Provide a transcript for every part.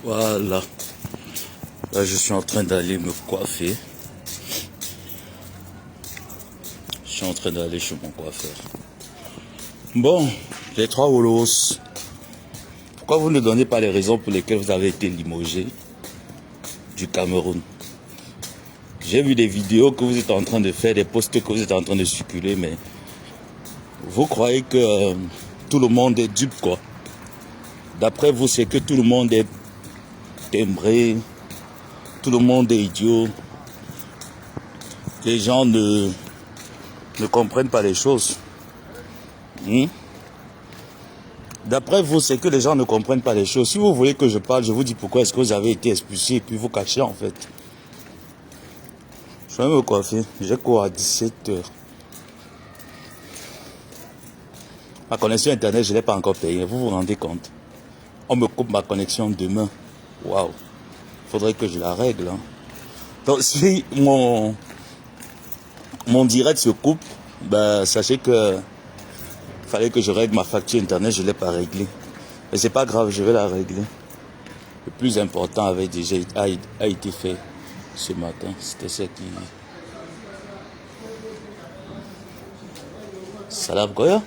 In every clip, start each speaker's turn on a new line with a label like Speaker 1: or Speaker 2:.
Speaker 1: Voilà. Là, je suis en train d'aller me coiffer. Je suis en train d'aller chez mon coiffeur. Bon, les trois Wolos. Pourquoi vous ne donnez pas les raisons pour lesquelles vous avez été limogé du Cameroun? J'ai vu des vidéos que vous êtes en train de faire, des posts que vous êtes en train de circuler, mais vous croyez que tout le monde est dupe, quoi. D'après vous, c'est que tout le monde est timbré, tout le monde est idiot. Les gens ne comprennent pas les choses. D'après vous, c'est que les gens ne comprennent pas les choses. Si vous voulez que je parle, je vous dis pourquoi est-ce que vous avez été expulsé et puis vous cachez en fait. Je vais me coiffer. J'ai cours à 17h. Ma connexion internet, je ne l'ai pas encore payée. Vous vous rendez compte? On me coupe ma connexion demain. Waouh. Il faudrait que je la règle. Hein. Donc si mon direct se coupe, ben, sachez que fallait que je règle ma facture internet, je ne l'ai pas réglée. Mais c'est pas grave, je vais la régler. Le plus important avait déjà a été fait ce matin. C'était ça qui... Salam Goya?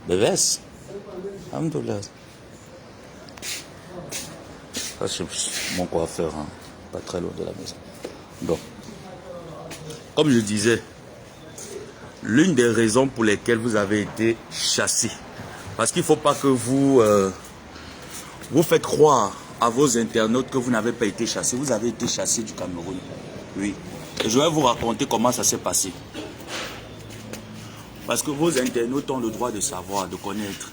Speaker 1: Bébès? Alhamdoulilah. Ça c'est mon coiffeur, hein. Pas très loin de la maison. Donc, comme je disais, l'une des raisons pour lesquelles vous avez été chassé, parce qu'il ne faut pas que vous faites croire à vos internautes que vous n'avez pas été chassé. Vous avez été chassé du Cameroun. Oui. Et je vais vous raconter comment ça s'est passé. Parce que vos internautes ont le droit de savoir, de connaître.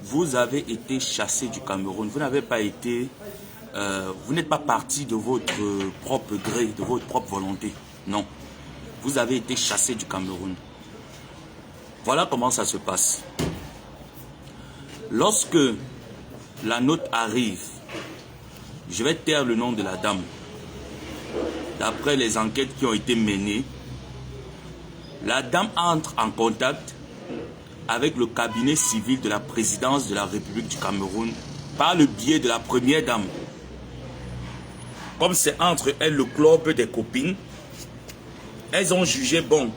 Speaker 1: Vous avez été chassé du Cameroun. Vous n'avez pas été... vous n'êtes pas parti de votre propre gré, de votre propre volonté. Non. Vous avez été chassé du Cameroun. Voilà comment ça se passe. Lorsque la note arrive, je vais taire le nom de la dame. D'après les enquêtes qui ont été menées, la dame entre en contact avec le cabinet civil de la présidence de la République du Cameroun par le biais de la première dame. Comme c'est entre elles le club des copines, elles ont jugé bon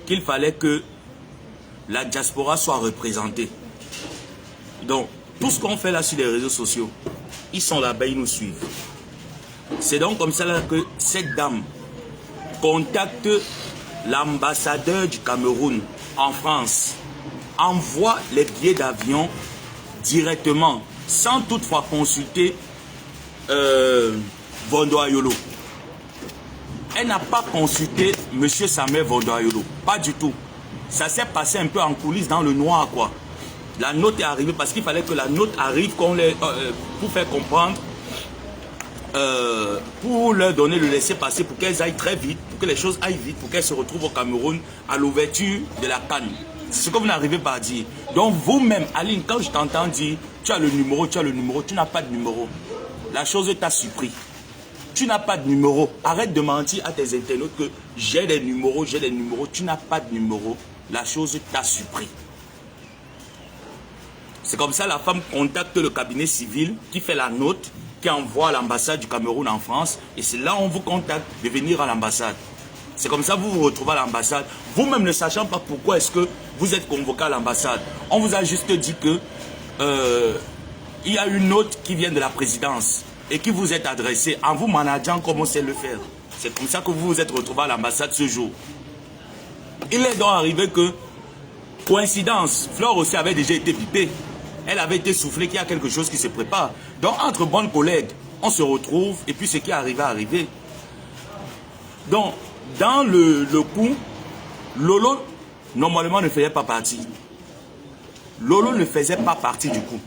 Speaker 1: qu'il fallait que la diaspora soit représentée. Donc, tout ce qu'on fait là sur les réseaux sociaux, ils sont là-bas, ils nous suivent. C'est donc comme ça là que cette dame contacte l'ambassadeur du Cameroun en France, envoie les billets d'avion directement, sans toutefois consulter Vondoayolo. Elle n'a pas consulté M. Samuel Vondoayolo, pas du tout. Ça s'est passé un peu en coulisses dans le noir, quoi. La note est arrivée parce qu'il fallait que la note arrive pour faire comprendre, pour leur donner le laisser-passer, pour qu'elles aillent très vite, pour que les choses aillent vite, pour qu'elles se retrouvent au Cameroun à l'ouverture de la CAN. C'est ce que vous n'arrivez pas à dire. Donc vous-même, Aline, quand je t'entends dire, tu as le numéro, tu n'as pas de numéro. La chose t'a surpris. Tu n'as pas de numéro. Arrête de mentir à tes internautes que j'ai des numéros, tu n'as pas de numéro. La chose t'a surpris. C'est comme ça la femme contacte le cabinet civil qui fait la note, qui envoie à l'ambassade du Cameroun en France. Et c'est là on vous contacte de venir à l'ambassade. C'est comme ça que vous vous retrouvez à l'ambassade. Vous-même ne sachant pas pourquoi est-ce que vous êtes convoqué à l'ambassade. On vous a juste dit que il y a une note qui vient de la présidence et qui vous est adressée en vous manageant comme on sait le faire. C'est comme ça que vous vous êtes retrouvé à l'ambassade ce jour. Il est donc arrivé que, coïncidence, Flore aussi avait déjà été pipée. Elle avait été soufflée qu'il y a quelque chose qui se prépare. Donc, entre bonnes collègues, on se retrouve et puis ce qui est arrivé. Donc, dans le coup, Lolo, normalement, ne faisait pas partie. Lolo ne faisait pas partie du coup.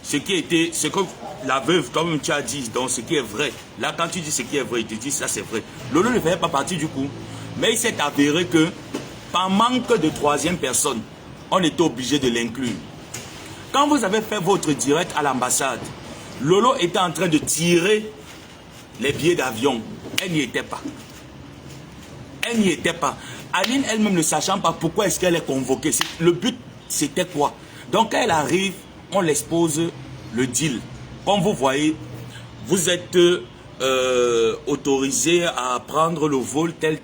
Speaker 1: Ce que la veuve, comme tu as dit, donc ce qui est vrai. Là, quand tu dis ce qui est vrai, il te dit ça c'est vrai. Lolo ne faisait pas partie du coup. Mais il s'est avéré que, par manque de troisième personne, on était obligé de l'inclure. Quand vous avez fait votre direct à l'ambassade, Lolo était en train de tirer les billets d'avion. Elle n'y était pas. Elle n'y était pas. Aline elle-même ne sachant pas pourquoi est-ce qu'elle est convoquée. Le but, c'était quoi? Donc, quand elle arrive, on l'expose le deal. Comme vous voyez, vous êtes autorisé à prendre le vol tel,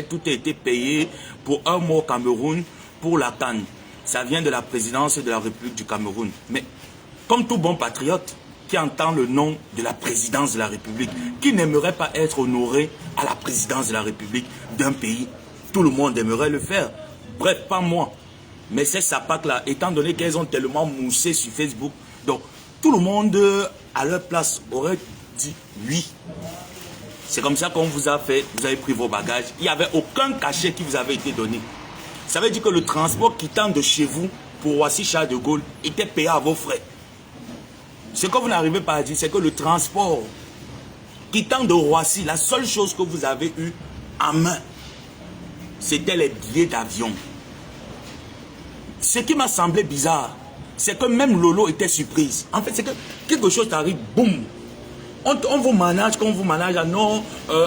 Speaker 1: tout a été payé pour un mois au Cameroun pour la CAN. Ça vient de la présidence de la République du Cameroun. Mais comme tout bon patriote qui entend le nom de la présidence de la République, qui n'aimerait pas être honoré à la présidence de la République d'un pays, tout le monde aimerait le faire. Bref, pas moi. Mais ces SAPAC-là, étant donné qu'elles ont tellement moussé sur Facebook, donc tout le monde à leur place aurait dit oui. C'est comme ça qu'on vous a fait, vous avez pris vos bagages. Il n'y avait aucun cachet qui vous avait été donné. Ça veut dire que le transport quittant de chez vous pour Roissy-Charles de Gaulle était payé à vos frais. Ce que vous n'arrivez pas à dire, c'est que le transport quittant de Roissy, la seule chose que vous avez eu en main, c'était les billets d'avion. Ce qui m'a semblé bizarre, c'est que même Lolo était surprise. En fait, c'est que quelque chose arrive, boum. On vous manage, quand on vous manage, non,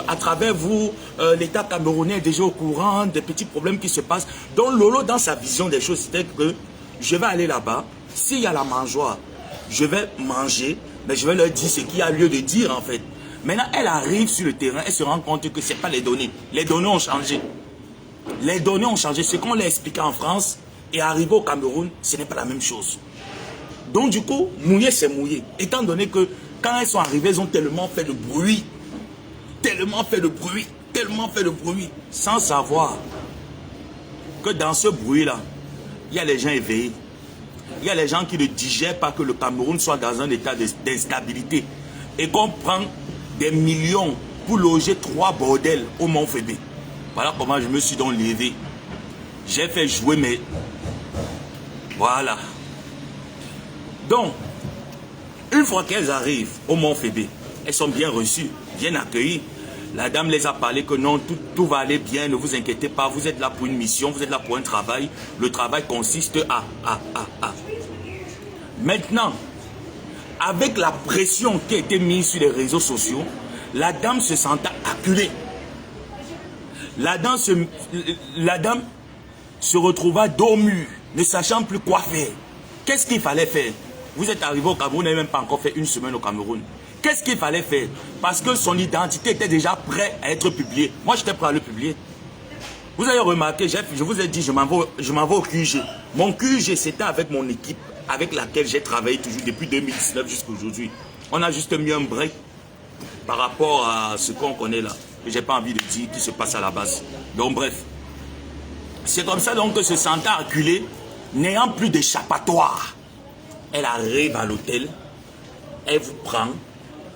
Speaker 1: à travers vous, l'État camerounais est déjà au courant des petits problèmes qui se passent. Donc Lolo, dans sa vision des choses, c'était que je vais aller là-bas, s'il y a la mangeoire, je vais manger, mais je vais leur dire ce qu'il y a lieu de dire en fait. Maintenant, elle arrive sur le terrain, elle se rend compte que ce n'est pas les données. Les données ont changé. Les données ont changé. Ce qu'on l'a expliqué en France et arrivé au Cameroun, ce n'est pas la même chose. Donc du coup, mouiller, c'est mouiller. Étant donné que quand elles sont arrivées, elles ont tellement fait de bruit, sans savoir que dans ce bruit-là, il y a les gens éveillés. Il y a les gens qui ne digèrent pas que le Cameroun soit dans un état d'instabilité et qu'on prend des millions pour loger 3 bordels au Mont Fébé. Voilà comment je me suis donc levé. J'ai fait jouer mes... Voilà. Donc, une fois qu'elles arrivent au Mont Fébé, elles sont bien reçues, bien accueillies. La dame les a parlé que non, tout va aller bien, ne vous inquiétez pas, vous êtes là pour une mission, vous êtes là pour un travail. Le travail consiste à. Maintenant, avec la pression qui a été mise sur les réseaux sociaux, la dame se sentait acculée. La dame se retrouva dos au mur, ne sachant plus quoi faire. Qu'est-ce qu'il fallait faire? Vous êtes arrivé au Cameroun, vous n'avez même pas encore fait une semaine au Cameroun. Qu'est-ce qu'il fallait faire? Parce que son identité était déjà prête à être publiée. Moi, j'étais prêt à le publier. Vous avez remarqué, je vous ai dit, je m'en vais au QG. Mon QG, c'était avec mon équipe, avec laquelle j'ai travaillé toujours depuis 2019 jusqu'à aujourd'hui. On a juste mis un break par rapport à ce qu'on connaît là. Que j'ai pas envie de dire qui se passe à la base. Donc bref. C'est comme ça donc que se sentant acculée, n'ayant plus d'échappatoire. Elle arrive à l'hôtel, elle vous prend.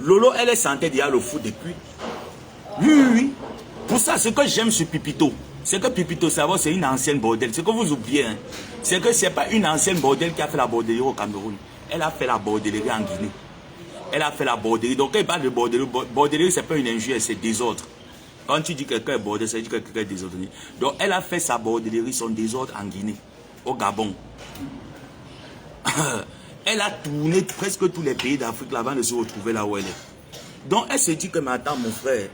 Speaker 1: Lolo, elle est sentée déjà le fou depuis. Oui. Pour ça, ce que j'aime sur Pipito, c'est que Pipito Savo, c'est une ancienne bordelle. Ce que vous oubliez, hein, c'est que ce n'est pas une ancienne bordelle qui a fait la bordellerie au Cameroun. Elle a fait la bordellerie en Guinée. Elle a fait la bordellerie. Donc, quand il parle de bordellerie, bordellerie, ce n'est pas une injure, c'est désordre. Quand tu dis que quelqu'un est bordel, ça veut dire que quelqu'un est désordonné. Donc, elle a fait sa bordellerie, son désordre en Guinée, au Gabon. Elle a tourné presque tous les pays d'Afrique avant de se retrouver là où elle est. Donc elle se dit que maintenant mon frère,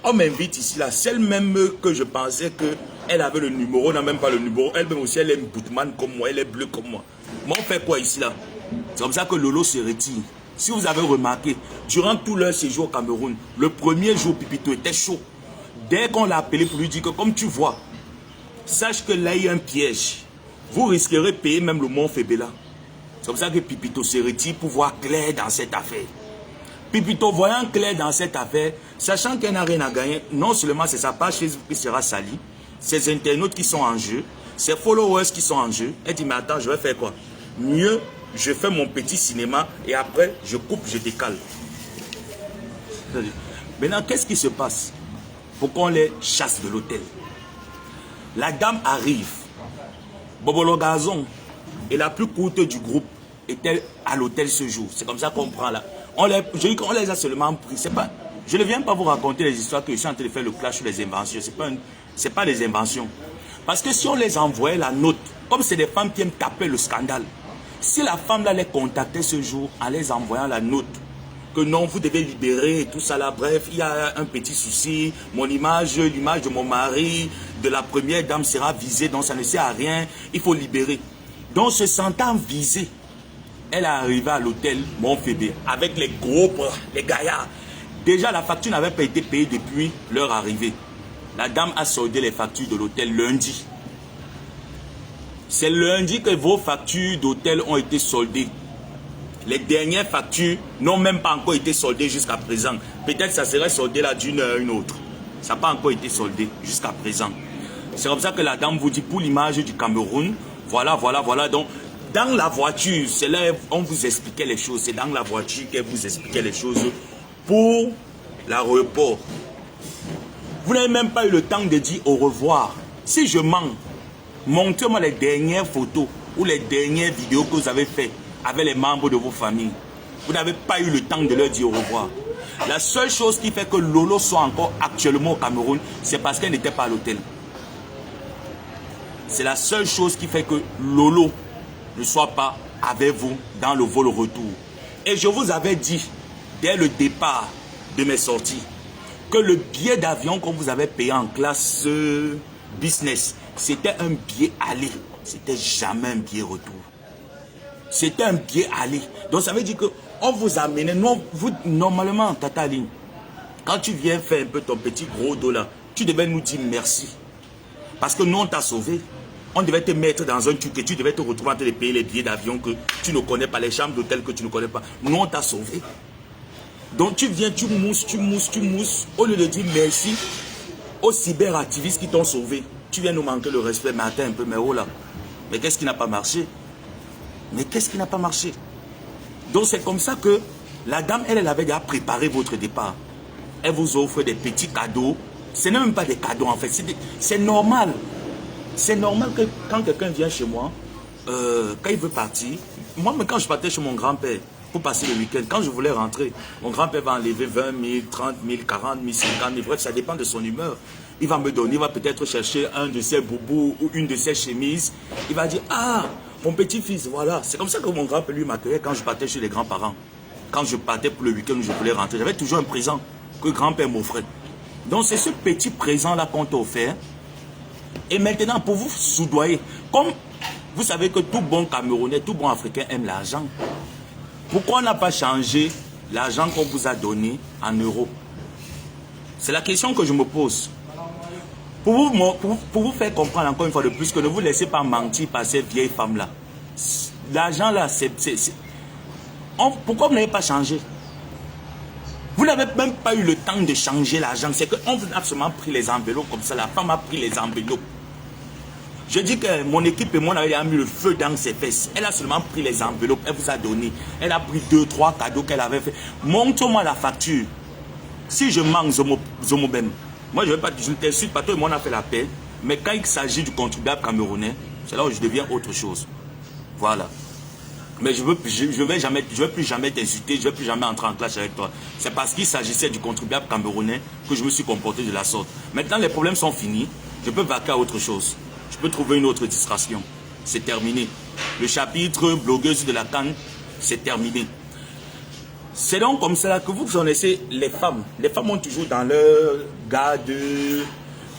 Speaker 1: on m'invite ici là, celle même que je pensais qu'elle avait le numéro, n'a même pas le numéro, elle-même aussi elle est boutman comme moi, elle est bleue comme moi. Mais on fait quoi ici là? C'est comme ça que Lolo se retire. Si vous avez remarqué, durant tout leur séjour au Cameroun, le premier jour Pipito était chaud. Dès qu'on l'a appelé pour lui dire que comme tu vois, sache que là il y a un piège. Vous risquerez de payer même le Mont Fébé là. C'est comme ça que Pipito se retire pour voir clair dans cette affaire. Pipito voyant clair dans cette affaire, sachant qu'elle n'a rien à gagner, non seulement c'est sa page Facebook qui sera salie, ses internautes qui sont en jeu, ses followers qui sont en jeu, elle dit mais attends, je vais faire quoi? Mieux, je fais mon petit cinéma et après, je coupe, je décale. Maintenant, qu'est-ce qui se passe pour qu'on les chasse de l'hôtel? La dame arrive, Bobolo Gazon, et la plus courte du groupe était à l'hôtel ce jour. C'est comme ça qu'on prend là. Je dis qu'on les a seulement pris. Je ne viens pas vous raconter les histoires que je suis en train de faire le clash sur les inventions. Ce n'est pas des inventions. Parce que si on les envoyait la note, comme c'est des femmes qui aiment taper le scandale, si la femme là les contactait ce jour en les envoyant la note, que non, vous devez libérer et tout ça là, bref, il y a un petit souci, mon image, l'image de mon mari, de la première dame sera visée, donc ça ne sert à rien, il faut libérer. Donc, se sentant visé, elle est arrivée à l'hôtel Montfébé avec les gros bras, les gaillards. Déjà, la facture n'avait pas été payée depuis leur arrivée. La dame a soldé les factures de l'hôtel lundi. C'est lundi que vos factures d'hôtel ont été soldées. Les dernières factures n'ont même pas encore été soldées jusqu'à présent. Peut-être que ça serait soldé là d'une heure à une autre. Ça n'a pas encore été soldé jusqu'à présent. C'est comme ça que la dame vous dit pour l'image du Cameroun. Voilà. Donc, dans la voiture, c'est là on vous expliquait les choses. C'est dans la voiture qu'elle vous expliquait les choses pour l'aéroport. Vous n'avez même pas eu le temps de dire au revoir. Si je mens, montrez-moi les dernières photos ou les dernières vidéos que vous avez faites avec les membres de vos familles. Vous n'avez pas eu le temps de leur dire au revoir. La seule chose qui fait que Lolo soit encore actuellement au Cameroun, c'est parce qu'elle n'était pas à l'hôtel. C'est la seule chose qui fait que Lolo ne soit pas avec vous dans le vol retour. Et je vous avais dit, dès le départ de mes sorties, que le billet d'avion qu'on vous avait payé en classe business, c'était un billet aller. C'était jamais un billet retour. C'était un billet aller. Donc ça veut dire qu'on vous amenait, normalement, Tata Aline, quand tu viens faire un peu ton petit gros dos là, tu devais nous dire merci. Parce que nous, on t'a sauvé. On devait te mettre dans un truc et tu devais te retrouver en train de payer les billets d'avion que tu ne connais pas, les chambres d'hôtel que tu ne connais pas. Nous, on t'a sauvé. Donc tu viens, tu mousses. Au lieu de dire merci aux cyberactivistes qui t'ont sauvé, tu viens nous manquer le respect. Mais attends un peu, mais oh là. Mais qu'est-ce qui n'a pas marché? Donc c'est comme ça que la dame, elle avait déjà préparé votre départ. Elle vous offre des petits cadeaux. Ce n'est même pas des cadeaux en fait. C'est normal. C'est normal que quand quelqu'un vient chez moi, quand il veut partir, moi quand je partais chez mon grand-père pour passer le week-end, quand je voulais rentrer, mon grand-père va enlever 20 000, 30 000, 40 000, 50 000, bref, ça dépend de son humeur. Il va me donner, il va peut-être chercher un de ses boubous ou une de ses chemises. Il va dire, ah, mon petit-fils, voilà. C'est comme ça que mon grand-père lui m'accueillait quand je partais chez les grands-parents. Quand je partais pour le week-end où je voulais rentrer, j'avais toujours un présent que grand-père m'offrait. Donc c'est ce petit présent-là qu'on t'a offert. Et maintenant, pour vous soudoyer, comme vous savez que tout bon Camerounais, tout bon Africain aime l'argent, pourquoi on n'a pas changé l'argent qu'on vous a donné en euros? C'est la question que je me pose. Pour vous faire comprendre encore une fois de plus que ne vous laissez pas mentir par ces vieilles femmes-là. L'argent là, pourquoi vous n'avez pas changé? Vous n'avez même pas eu le temps de changer l'argent. C'est qu'on vous a seulement pris les enveloppes comme ça. La femme a pris les enveloppes. Je dis que mon équipe et moi, on avait mis le feu dans ses fesses. Elle a seulement pris les enveloppes. Elle vous a donné. Elle a pris 2, 3 cadeaux qu'elle avait fait. Montre-moi la facture. Si je manque Zomobem, moi je ne t'insulte pas. Toi et moi, on a fait la paix. Mais quand il s'agit du contribuable camerounais, c'est là où je deviens autre chose. Voilà. Mais je ne vais plus jamais t'insulter, je ne vais plus jamais entrer en clash avec toi. C'est parce qu'il s'agissait du contribuable camerounais que je me suis comporté de la sorte. Maintenant, les problèmes sont finis. Je peux vaquer à autre chose. Je peux trouver une autre distraction. C'est terminé. Le chapitre blogueuse de la Cannes, c'est terminé. C'est donc comme ça que vous connaissez les femmes. Les femmes ont toujours dans leur garde,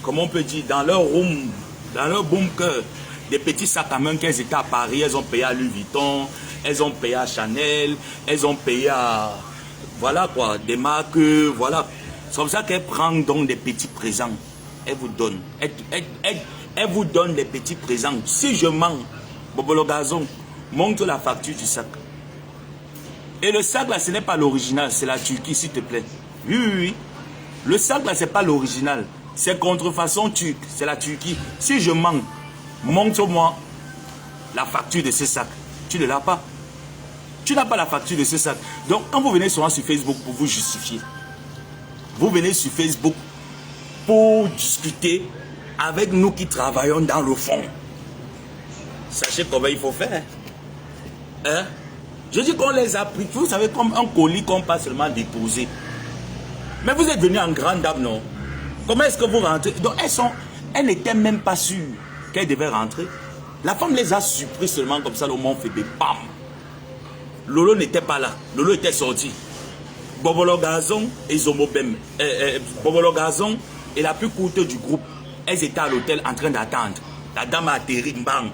Speaker 1: comment on peut dire, dans leur room, dans leur bunker, des petits sacs à main qu'elles étaient à Paris, elles ont payé à Louis Vuitton, elles ont payé à Chanel, elles ont payé à, voilà quoi, des marques, voilà. C'est comme ça qu'elles prennent donc des petits présents. Elles vous donnent. Elles vous donnent des petits présents. Si je mens, Bobolo Gazon, montre la facture du sac. Et le sac là, ce n'est pas l'original, c'est la Turquie, s'il te plaît. Oui. Le sac là, ce n'est pas l'original. C'est contrefaçon turque, c'est la Turquie. Si je mens, montre-moi la facture de ce sac. Tu ne l'as pas. Tu n'as pas la facture de ce sac. Donc, quand vous venez souvent sur Facebook pour vous justifier, vous venez sur Facebook pour discuter avec nous qui travaillons dans le fond. Sachez comment il faut faire. Hein? Je dis qu'on les a pris, vous savez, comme un colis qu'on pas seulement déposé. Mais vous êtes venu en grande dame, non? Comment est-ce que vous rentrez? Donc, elles n'étaient même pas sûres qu'elles devaient rentrer. La femme les a surpris seulement comme ça, le monde fait des bam. Lolo n'était pas là. Lolo était sorti. Bobolo Gazon et Zomobem. Bobolo Gazon est la plus courte du groupe. Elles étaient à l'hôtel en train d'attendre. La dame a atterri, bang.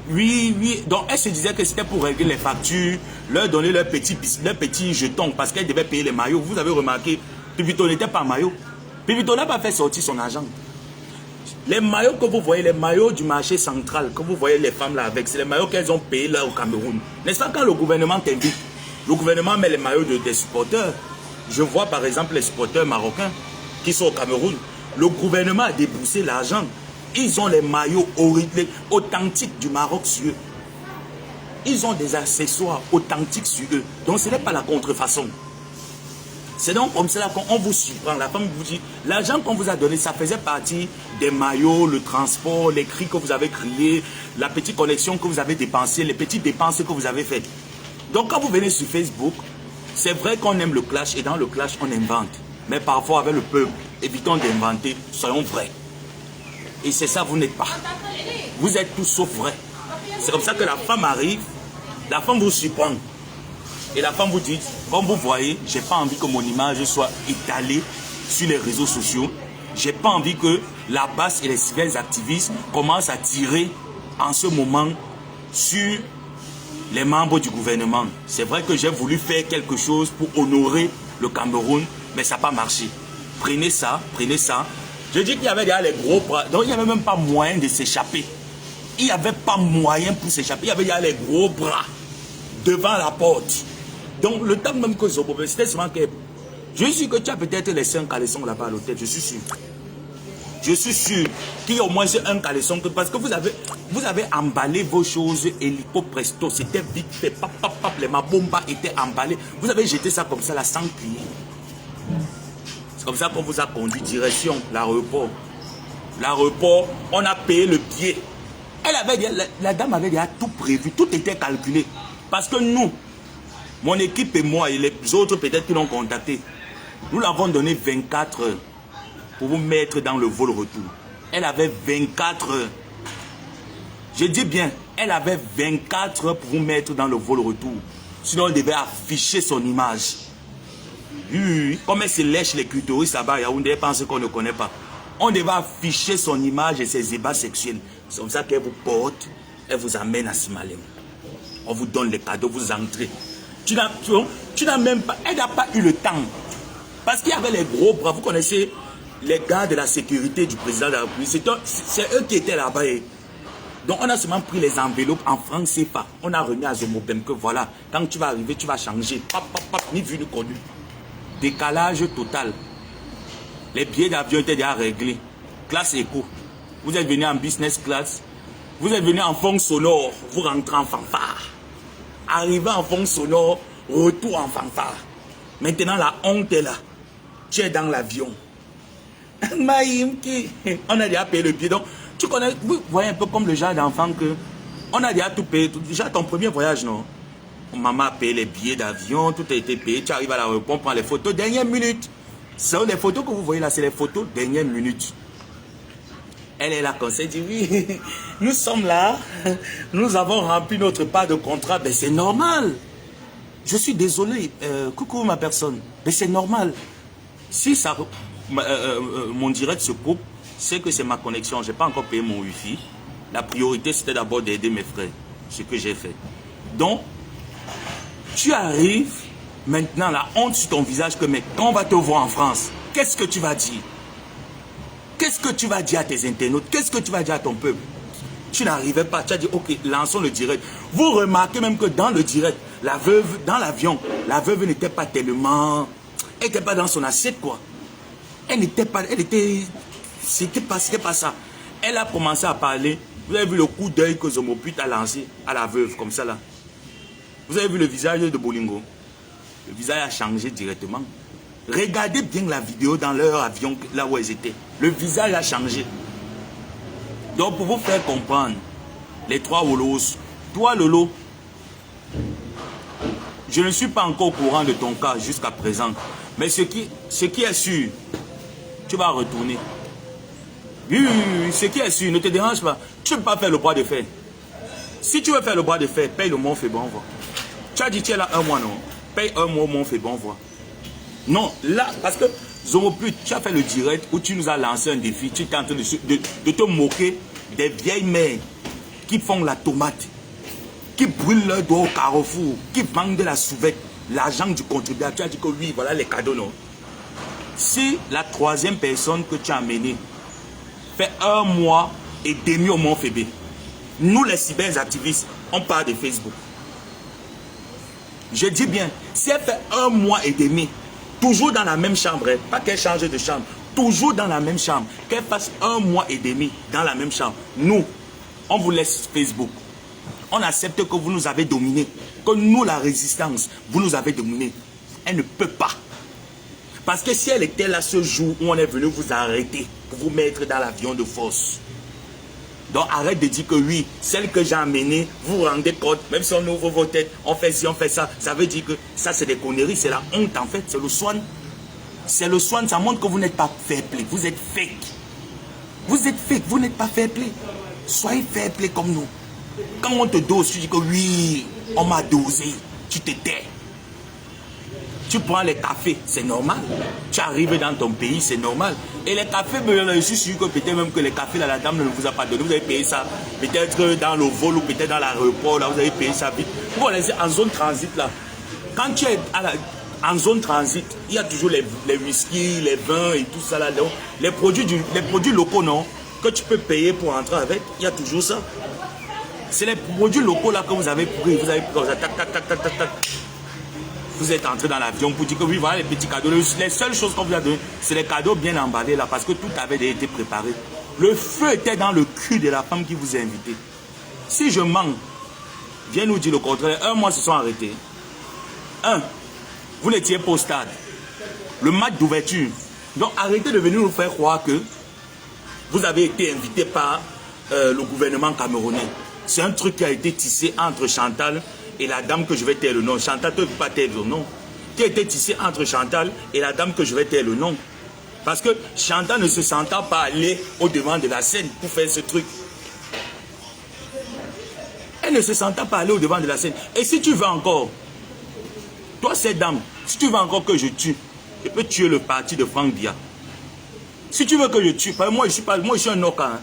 Speaker 1: Oui, oui. Donc, elle se disait que c'était pour régler les factures, leur donner leur petit jeton, parce qu'elle devait payer les maillots. Vous avez remarqué, Pipito n'était pas maillot. Pipito n'a pas fait sortir son argent. Les maillots que vous voyez, les maillots du marché central, que vous voyez les femmes là avec, c'est les maillots qu'elles ont payés là au Cameroun. N'est-ce pas quand le gouvernement t'invite, le gouvernement met les maillots des supporters. Je vois par exemple les supporters marocains qui sont au Cameroun. Le gouvernement a déboursé l'argent. Ils ont les maillots authentiques du Maroc sur eux. Ils ont des accessoires authentiques sur eux. Donc ce n'est pas la contrefaçon. C'est donc comme cela qu'on vous surprend. La femme vous dit, l'argent qu'on vous a donné, ça faisait partie des maillots, le transport, les cris que vous avez criés, la petite collection que vous avez dépensée, les petites dépenses que vous avez faites. Donc quand vous venez sur Facebook, c'est vrai qu'on aime le clash et dans le clash on invente. Mais parfois avec le peuple, évitons d'inventer, soyons vrais. Et c'est ça, vous n'êtes pas. Vous êtes tous sauf vrai. C'est comme ça que la femme arrive, la femme vous surprend. Et la femme vous dit, comme vous voyez, j'ai pas envie que mon image soit étalée sur les réseaux sociaux. J'ai pas envie que la base et les civils activistes commencent à tirer en ce moment sur les membres du gouvernement. C'est vrai que j'ai voulu faire quelque chose pour honorer le Cameroun, mais ça n'a pas marché. Prenez ça, prenez ça. Je dis qu'il y avait déjà les gros bras, donc il n'y avait même pas moyen de s'échapper. Il n'y avait pas moyen pour s'échapper, il y avait déjà les gros bras devant la porte. Donc le temps même que Zobo, c'était seulement que... Je suis sûr que tu as peut-être laissé un caleçon là-bas à l'hôtel, je suis sûr. Je suis sûr qu'il y a au moins un caleçon, parce que vous avez emballé vos choses hélico presto, c'était vite fait, pap, pap, pap, les mabombas étaient emballés. Vous avez jeté ça comme ça là, sans crier. C'est comme ça qu'on vous a conduit direction l'aéroport. L'aéroport, on a payé le billet. Elle avait dit, la dame avait déjà tout prévu, tout était calculé. Parce que nous, mon équipe et moi et les autres peut-être qui l'ont contacté, nous l'avons donné 24 heures pour vous mettre dans le vol retour. Elle avait 24 heures. Je dis bien, elle avait 24 heures pour vous mettre dans le vol retour. Sinon, elle devait afficher son image. Oui, comme elle se lèche les clitoris là-bas, Yaoundé, elle pense qu'on ne connaît pas. On devait afficher son image et ses ébats sexuels. C'est comme ça qu'elle vous porte, elle vous amène à Simalem. On vous donne les cadeaux, vous entrez. Tu n'as même pas, elle n'a pas eu le temps. Parce qu'il y avait les gros bras, vous connaissez les gars de la sécurité du président de la République. C'est eux qui étaient là-bas. Donc on a seulement pris les enveloppes en francs CFA. On a remis à Zomobem que voilà, quand tu vas arriver, tu vas changer. Pap, pap, pap, ni vu ni connu. Décalage total. Les billets d'avion étaient déjà réglés. Classe éco. Vous êtes venu en business class. Vous êtes venu en fond sonore. Vous rentrez en fanfare. Arrivé en fond sonore, retour en fanfare. Maintenant la honte est là. Tu es dans l'avion. On a déjà payé le billet. Donc, tu connais, vous voyez un peu comme le genre d'enfant que on a déjà tout payé. Déjà ton premier voyage, non? Maman a payé les billets d'avion, tout a été payé. Tu arrives à l'aéroport, on prend les photos, dernière minute. C'est les photos que vous voyez là, c'est les photos dernière minute. Elle est là, quand elle dit oui, nous sommes là, nous avons rempli notre part de contrat. Ben c'est normal. Je suis désolé, coucou ma personne, mais c'est normal. Si ça, mon direct se coupe, c'est que c'est ma connexion. Je n'ai pas encore payé mon wifi. La priorité, c'était d'abord d'aider mes frères. Ce que j'ai fait. Donc, tu arrives, maintenant, la honte sur ton visage que, mais quand on va te voir en France, qu'est-ce que tu vas dire? Qu'est-ce que tu vas dire à tes internautes? Qu'est-ce que tu vas dire à ton peuple? Tu n'arrivais pas, tu as dit, ok, lançons le direct. Vous remarquez même que dans le direct, la veuve, dans l'avion, la veuve n'était pas tellement... Elle n'était pas dans son assiette, quoi. Elle n'était pas... Elle était... C'était pas ça. Elle a commencé à parler. Vous avez vu le coup d'œil que Zomoput a lancé à la veuve, comme ça, là. Vous avez vu le visage de Bolingo. Le visage a changé directement. Regardez bien la vidéo dans leur avion, là où ils étaient. Le visage a changé. Donc, pour vous faire comprendre, les trois Wolos, toi, Lolo, je ne suis pas encore au courant de ton cas jusqu'à présent. Mais ce qui est sûr, tu vas retourner. Oui, ce qui est sûr, ne te dérange pas. Tu ne peux pas faire le bras de fer. Si tu veux faire le bras de fer, paye le Mont Fébonvois. Tu as dit, tu es là un mois, non? Paye un mois au Mont Fébonvois. Non, là, parce que Zomoput, tu as fait le direct où tu nous as lancé un défi. Tu es en train de te moquer des vieilles mères qui font la tomate, qui brûlent leurs doigts au carrefour, qui vendent de la souvette, l'argent du contribuable, tu as dit que oui, voilà les cadeaux, non? Si la troisième personne que tu as amenée fait 1 mois et demi au Mont Fébé, nous les cyberactivistes, on parle de Facebook. Je dis bien, si elle fait 1 mois et demi, toujours dans la même chambre, hein, pas qu'elle change de chambre, toujours dans la même chambre, qu'elle fasse 1 mois et demi dans la même chambre, nous, on vous laisse Facebook. On accepte que vous nous avez dominés, que nous, la résistance, vous nous avez dominés. Elle ne peut pas. Parce que si elle était là ce jour où on est venu vous arrêter, pour vous mettre dans l'avion de force. Donc arrête de dire que oui, celle que j'ai amenée, vous vous rendez compte, même si on ouvre vos têtes, on fait ci, on fait ça, ça veut dire que ça c'est des conneries, c'est la honte en fait, c'est le soin. C'est le soin, ça montre que vous n'êtes pas fair play, vous êtes fake. Vous êtes fake, vous n'êtes pas fair play. Soyez fair play comme nous. Quand on te dose, tu dis que oui, on m'a dosé, tu te tais. Tu prends les cafés, c'est normal. Tu arrives dans ton pays, c'est normal. Et les cafés, je suis sûr que peut-être même que les cafés, là, la dame ne vous a pas donné. Vous avez payé ça peut-être dans le vol ou peut-être dans l'aéroport, là, vous avez payé ça vite. Vous laissez en zone transit, là. Quand tu es en zone transit, il y a toujours les whisky, les vins et tout ça, là. Donc, les produits locaux, non, que tu peux payer pour entrer avec, il y a toujours ça. C'est les produits locaux, là, que vous avez pris. Vous avez pris comme ça, tac, tac, tac, tac, tac, tac. Vous êtes entré dans l'avion pour dire que oui, voilà les petits cadeaux. Les seules choses qu'on vous a données, c'est les cadeaux bien emballés là, parce que tout avait déjà été préparé. Le feu était dans le cul de la femme qui vous a invité. Si je mens, viens nous dire le contraire. 1 mois se sont arrêtés. 1, vous n'étiez pas au stade. Le match d'ouverture. Donc arrêtez de venir nous faire croire que vous avez été invité par le gouvernement camerounais. C'est un truc qui a été tissé entre Chantal et la dame que je vais taire le nom. Chantal, tu ne peux pas taire le nom. Qui a été tissé entre Chantal et la dame que je vais taire le nom. Parce que Chantal ne se sentant pas aller au devant de la scène pour faire ce truc. Elle ne se sentant pas aller au devant de la scène. Et si tu veux encore, toi cette dame, si tu veux encore que je tue, je peux tuer le parti de Franck Biya. Si tu veux que je tue, moi je suis un Noka. Hein.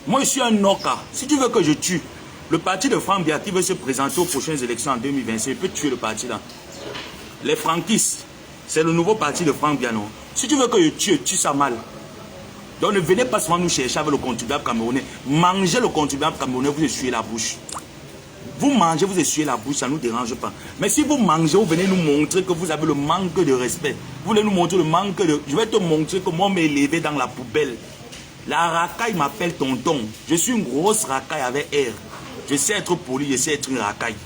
Speaker 1: Moi je suis un Noka. Si tu veux que je tue, le parti de Franck Biya qui veut se présenter aux prochaines élections en 2025, il peut tuer le parti là. Les franquistes, c'est le nouveau parti de Franck Biya, non? Si tu veux que je tue ça mal. Donc ne venez pas souvent nous chercher avec le contribuable camerounais. Mangez le contribuable camerounais, vous essuyez la bouche. Vous mangez, vous essuyez la bouche, ça ne nous dérange pas. Mais si vous mangez, vous venez nous montrer que vous avez le manque de respect. Vous voulez nous montrer le manque de... Je vais te montrer comment m'est élevé dans la poubelle. La racaille m'appelle tonton. Je suis une grosse racaille avec R. Je sais être poli, je sais être une racaille.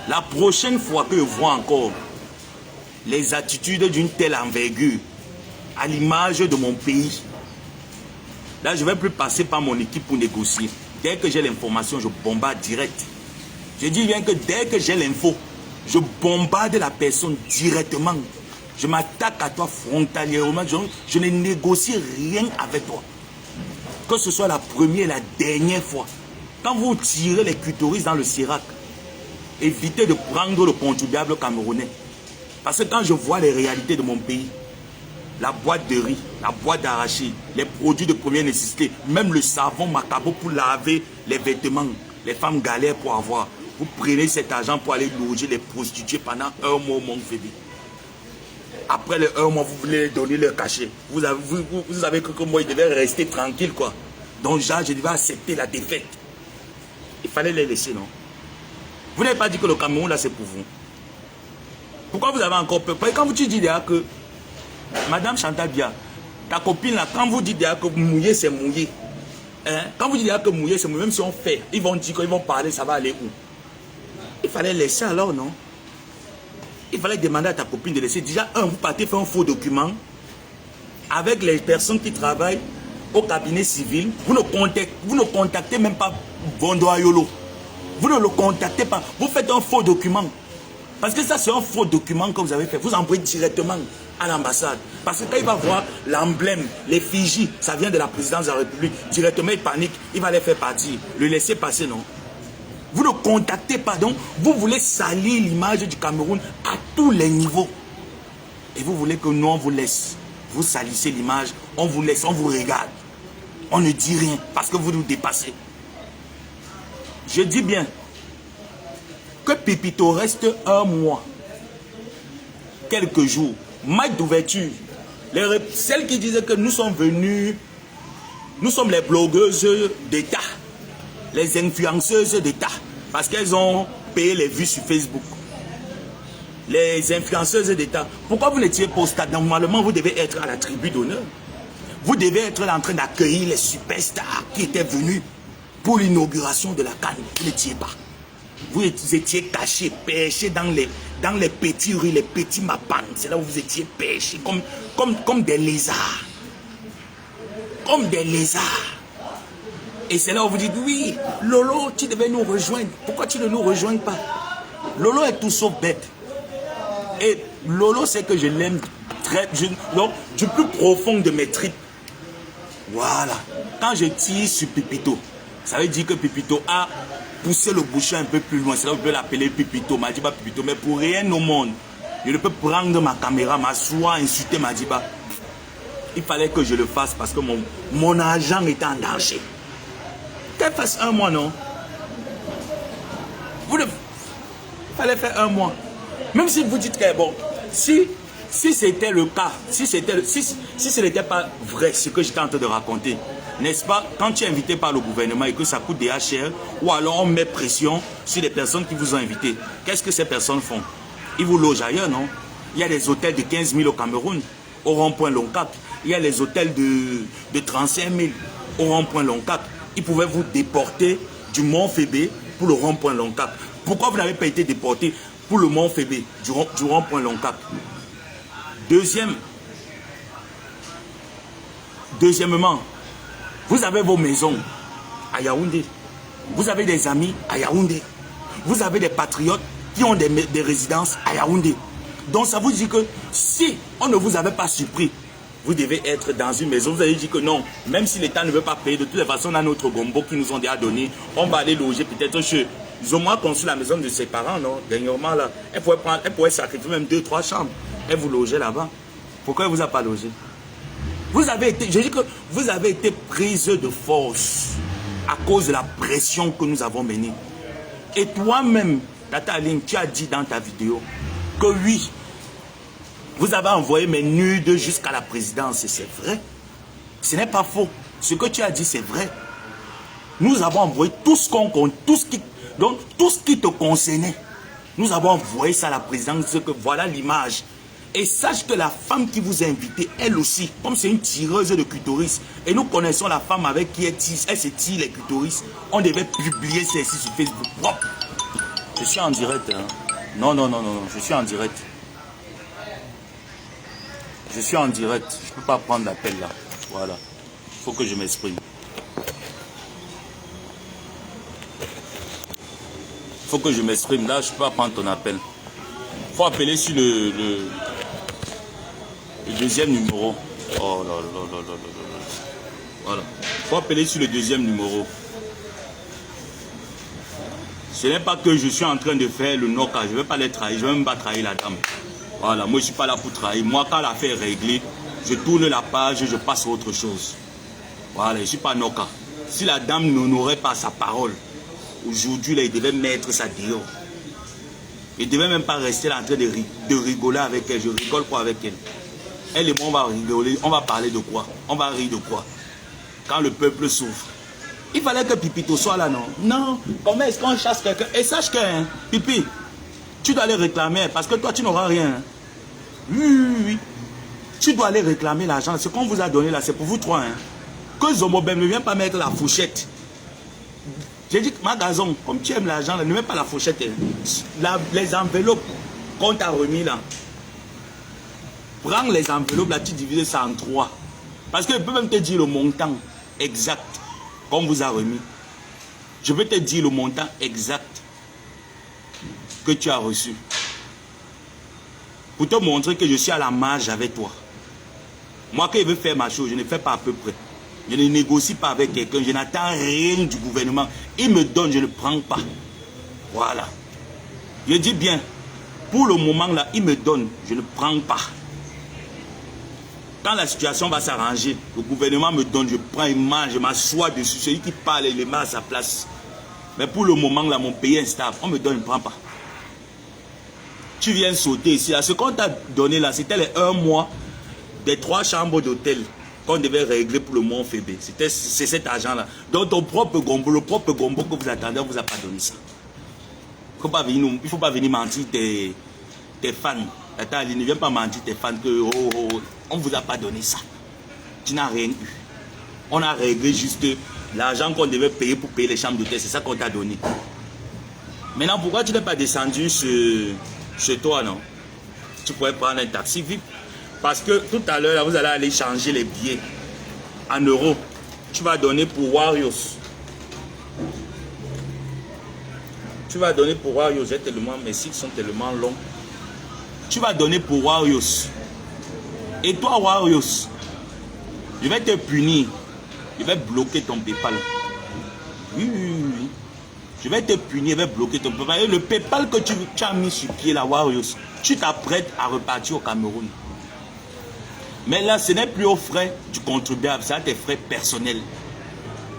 Speaker 1: La prochaine fois que je vois encore les attitudes d'une telle envergure, à l'image de mon pays, là je ne vais plus passer par mon équipe pour négocier. Dès que j'ai l'information, je bombarde direct. Je dis bien que dès que j'ai l'info, je bombarde la personne directement. Je m'attaque à toi frontalièrement. Je ne négocie rien avec toi. Que ce soit la première et la dernière fois. Quand vous tirez les clitoris dans le Sirac, évitez de prendre le contribuable camerounais. Parce que quand je vois les réalités de mon pays, la boîte de riz, la boîte d'arachide, les produits de première nécessité, même le savon macabo pour laver les vêtements, les femmes galèrent pour avoir. Vous prenez cet argent pour aller loger les prostituées pendant 1 mois au Mont Fébé. Après les 1 mois, vous voulez donner leur cachet. Vous avez cru que moi, il devait rester tranquille, quoi. Donc, genre, je devais accepter la défaite. Il fallait les laisser, non? Vous n'avez pas dit que le Cameroun, là, c'est pour vous. Pourquoi vous avez encore peur? Parce que quand vous dites déjà que Madame Chantal Biya, ta copine, là, quand vous dites déjà que mouiller, c'est mouiller. Hein? Quand vous dites déjà que mouiller, c'est mouiller, même si on fait, ils vont dire qu'ils vont parler, ça va aller où? Il fallait laisser alors, non? Il fallait demander à ta copine de laisser. Déjà, vous partez faire un faux document avec les personnes qui travaillent au cabinet civil. Vous ne contactez même pas Bondo Ayolo. Vous ne le contactez pas. Vous faites un faux document. Parce que ça, c'est un faux document que vous avez fait. Vous envoyez directement à l'ambassade. Parce que quand il va voir l'emblème, l'effigie, ça vient de la présidence de la République. Directement, il panique. Il va les faire partir. Le laisser passer, non? Vous ne contactez pas. Donc, vous voulez salir l'image du Cameroun à tous les niveaux. Et vous voulez que nous, on vous laisse. Vous salissez l'image. On vous laisse, on vous regarde. On ne dit rien parce que vous nous dépassez. Je dis bien que Pépito reste un mois, quelques jours. Match d'ouverture. Celles qui disaient que nous sommes venus, nous sommes les blogueuses d'État, les influenceuses d'État, parce qu'elles ont payé les vues sur Facebook. Les influenceuses d'État. Pourquoi vous n'étiez pas au stade? Normalement, vous devez être à la tribune d'honneur. Vous devez être en train d'accueillir les superstars qui étaient venus pour l'inauguration de la CAN. Vous n'étiez pas. Vous étiez cachés, pêchés dans les petits rues, les petits mapangs. C'est là où vous étiez pêchés comme des lézards. Comme des lézards. Et c'est là où vous dites, oui, Lolo, tu devais nous rejoindre. Pourquoi tu ne nous rejoins pas? Lolo est tout sauf bête. Et Lolo, c'est que je l'aime du plus profond de mes tripes. Voilà. Quand je tire sur Pépito, ça veut dire que Pépito a poussé le bouchon un peu plus loin. C'est là où je peux l'appeler Pépito, Madiba Pépito. Mais pour rien au monde, je ne peux prendre ma caméra, m'asseoir, insulter Madiba. Il fallait que je le fasse parce que mon argent était en danger. Qu'elle fasse un mois, non? Il fallait faire un mois. Même si vous dites que, bon, si c'était le cas, si ce n'était pas vrai ce que j'étais en train de raconter, n'est-ce pas, quand tu es invité par le gouvernement et que ça coûte déjà cher, ou alors on met pression sur les personnes qui vous ont invité, qu'est-ce que ces personnes font? Ils vous logent ailleurs, non? Il y a des hôtels de 15 000 au Cameroun, au rond-point Loncat. Il y a les hôtels de 35 000 au rond-point Loncat. Ils pouvaient vous déporter du Mont Fébé pour le rond-point Loncat. Pourquoi vous n'avez pas été déporté pour le Mont Fébé, du rond-point Loncat? Deuxièmement, vous avez vos maisons à Yaoundé. Vous avez des amis à Yaoundé. Vous avez des patriotes qui ont des résidences à Yaoundé. Donc ça vous dit que si on ne vous avait pas surpris, vous devez être dans une maison. Vous avez dit que non, même si l'État ne veut pas payer, de toutes les façons, on a notre gombo qui nous ont déjà donné. On va aller loger peut-être chez... Ils ont moins construit la maison de ses parents, non? Dernièrement, là, elle pourrait sacrifier même 2-3 chambres. Elle vous logeait là-bas. Pourquoi elle ne vous a pas logé? Vous avez été, je dis que vous avez été prise de force à cause de la pression que nous avons menée. Et toi-même, Tata Aline, tu as dit dans ta vidéo que oui, vous avez envoyé mes nudes jusqu'à la présidence. Et c'est vrai. Ce n'est pas faux. Ce que tu as dit, c'est vrai. Nous avons envoyé tout ce qu'on compte, tout ce qui te concernait. Nous avons envoyé ça à la présidence, que voilà l'image. Et sache que la femme qui vous a invité, elle aussi, comme c'est une tireuse de clitoris, et nous connaissons la femme avec qui elle se tire les clitoris, on devait publier celle-ci sur Facebook propre. Je suis en direct. Hein. Non, je suis en direct. Je suis en direct. Je ne peux pas prendre l'appel là. Voilà. Il faut que je m'exprime. Il faut que je m'exprime. Là, je ne peux pas prendre ton appel. Il faut appeler sur le deuxième numéro. Oh là là là là là là. Voilà. Il faut appeler sur le deuxième numéro. Ce n'est pas que je suis en train de faire le knock-out. Je ne vais pas les trahir. Je ne vais même pas trahir la dame. Voilà. Moi, je ne suis pas là pour trahir. Moi, quand l'affaire est réglée, je tourne la page et je passe à autre chose. Voilà. Je ne suis pas knock-out. Si la dame n'honorait pas sa parole, aujourd'hui, là, il devait mettre ça dehors. Il ne devait même pas rester là en train de rigoler avec elle. Je rigole quoi avec elle? Elle et moi, on va rigoler. On va parler de quoi? On va rire de quoi? Quand le peuple souffre. Il fallait que Pipito soit là, non? Non. Comment est-ce qu'on chasse quelqu'un? Et sache que, hein, Pipi, tu dois aller réclamer parce que toi, tu n'auras rien. Hein. Oui. Tu dois aller réclamer l'argent. Ce qu'on vous a donné là, c'est pour vous trois. Hein. Que Zomobem ne vient pas mettre la fourchette. J'ai dit que Magazon, comme tu aimes l'argent, ne mets pas la fourchette. Hein. Les enveloppes qu'on t'a remis là. Prends les enveloppes là, tu divises ça en 3. Parce que je peux même te dire le montant exact qu'on vous a remis. Je vais te dire le montant exact que tu as reçu. Pour te montrer que je suis à la marge avec toi. Moi, quand je veux faire ma chose, je ne fais pas à peu près. Je ne négocie pas avec quelqu'un. Je n'attends rien du gouvernement. Il me donne, je ne prends pas. Voilà. Je dis bien, pour le moment là, il me donne, je ne prends pas. Quand la situation va s'arranger, le gouvernement me donne, je prends une main, je m'assois dessus. Celui qui parle, il le met à sa place. Mais pour le moment, là, mon pays est instable. On me donne, ne prend pas. Tu viens sauter ici. Là. Ce qu'on t'a donné là, c'était les 1 mois des 3 chambres d'hôtel qu'on devait régler pour le mois février. C'est cet argent-là. Donc ton propre gombo, le propre gombo que vous attendez, on ne vous a pas donné ça. Il ne faut pas venir mentir tes fans. Attends, ne viens pas mentir tes fans que on ne vous a pas donné ça. Tu n'as rien eu. On a réglé juste l'argent qu'on devait payer pour payer les chambres d'hôtel. C'est ça qu'on t'a donné. Maintenant, pourquoi tu n'es pas descendu chez toi, non? Tu pourrais prendre un taxi VIP. Parce que tout à l'heure, vous allez aller changer les billets en euros. Tu vas donner pour Warriors. Tu vas donner pour Warriors. Mes cycles sont tellement longs. Tu vas donner pour Warriors. Et toi, Warriors, je vais te punir. Je vais bloquer ton PayPal. Oui. Je vais te punir, je vais bloquer ton PayPal. Et le PayPal que tu as mis sur pied, la Warriors, tu t'apprêtes à repartir au Cameroun. Mais là, ce n'est plus aux frais du contribuable, c'est à tes frais personnels.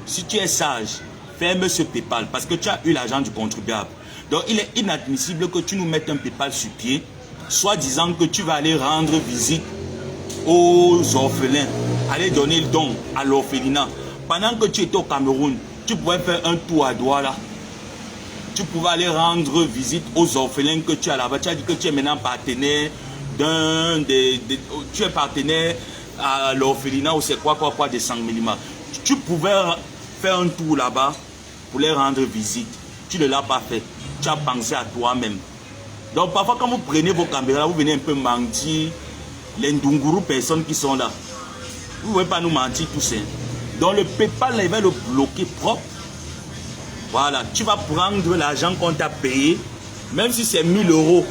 Speaker 1: Si tu es sage, ferme ce PayPal parce que tu as eu l'argent du contribuable. Donc, il est inadmissible que tu nous mettes un PayPal sur pied, soit disant que tu vas aller rendre visite aux orphelins, aller donner le don à l'orphelinat. Pendant que tu étais au Cameroun, tu pouvais faire un tour à Douala. Tu pouvais aller rendre visite aux orphelins que tu as là-bas. Tu as dit que tu es maintenant partenaire tu es partenaire à l'orphelinat ou c'est quoi des 100 mm. Tu pouvais faire un tour là-bas pour les rendre visite. Tu ne l'as pas fait. Tu as pensé à toi-même. Donc parfois quand vous prenez vos caméras, vous venez un peu mentir. Les Ndunguru personnes qui sont là. Vous ne pouvez pas nous mentir tous. Donc le PayPal, là, il va le bloquer propre. Voilà, tu vas prendre l'argent qu'on t'a payé, même si c'est 1000 euros.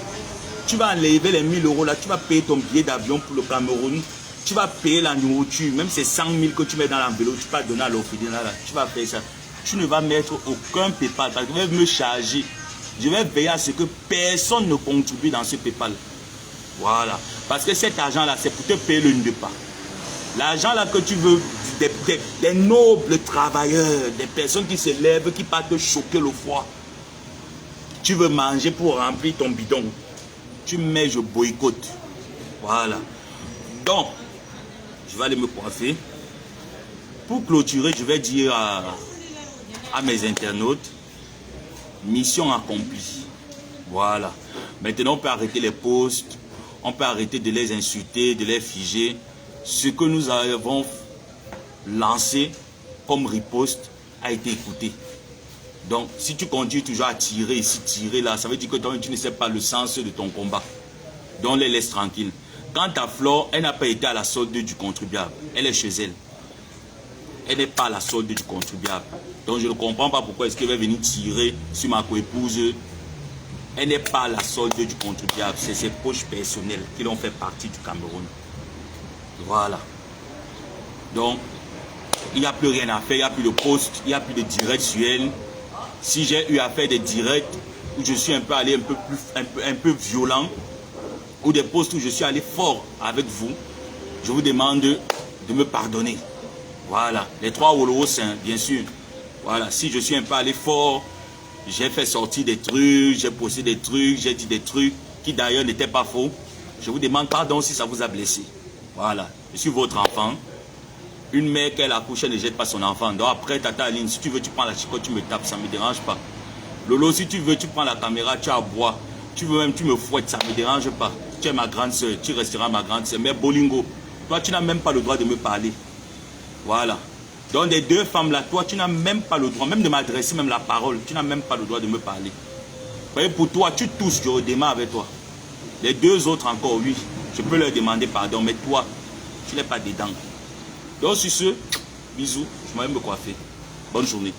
Speaker 1: Tu vas enlever les 1000 euros là, tu vas payer ton billet d'avion pour le Cameroun. Tu vas payer la nourriture, même c'est 100 000 que tu mets dans l'enveloppe, tu vas donner à l'orphelinat là. Tu vas payer ça. Tu ne vas mettre aucun PayPal parce que je vais me charger. Je vais veiller à ce que personne ne contribue dans ce PayPal. Voilà. Parce que cet argent là, c'est pour te payer le NDEPA. L'argent là que tu veux, des nobles travailleurs, des personnes qui se lèvent, qui partent te choquer le foie. Tu veux manger pour remplir ton bidon. Tu mets, je boycotte. Voilà. Donc, je vais aller me coiffer. Pour clôturer, je vais dire à mes internautes, mission accomplie. Voilà. Maintenant, on peut arrêter les posts, on peut arrêter de les insulter, de les figer. Ce que nous avons lancé comme riposte a été écouté. Donc, si tu continues toujours à tirer ici, tirer là, ça veut dire que toi, tu ne sais pas le sens de ton combat. Donc, les laisse tranquilles. Quant à Flore, elle n'a pas été à la solde du contribuable. Elle est chez elle. Elle n'est pas à la solde du contribuable. Donc, je ne comprends pas pourquoi est-ce qu'elle va venir tirer sur ma coépouse. Elle n'est pas à la solde du contribuable. C'est ses poches personnelles qui l'ont fait partie du Cameroun. Voilà. Donc, il n'y a plus rien à faire. Il n'y a plus de post. Il n'y a plus de direct sur elle. Si j'ai eu à faire des directs où je suis un peu allé un peu violent, ou des posts où je suis allé fort avec vous, je vous demande de me pardonner. Voilà. Les 3 Wolos, bien sûr. Voilà. Si je suis un peu allé fort, j'ai fait sortir des trucs, j'ai posté des trucs, j'ai dit des trucs qui d'ailleurs n'étaient pas faux. Je vous demande pardon si ça vous a blessé. Voilà. Je suis votre enfant. Une mère qui accouche, elle ne jette pas son enfant. Donc après, Tata Aline, si tu veux, tu prends la chicotte, tu me tapes, ça ne me dérange pas. Lolo, si tu veux, tu prends la caméra, tu aboies. Tu veux même, tu me fouettes, ça ne me dérange pas. Tu es ma grande soeur, tu resteras ma grande soeur. Mais Bolingo, toi, tu n'as même pas le droit de me parler. Voilà. Donc des 2 femmes là, toi, tu n'as même pas le droit, même de m'adresser même la parole. Tu n'as même pas le droit de me parler. Vous voyez, pour toi, tu tousses, je redémarre avec toi. Les 2 autres encore, oui. Je peux leur demander pardon, mais toi, tu n'es pas dedans. Donc sur ce, bisous, je m'en vais me coiffer. Bonne journée.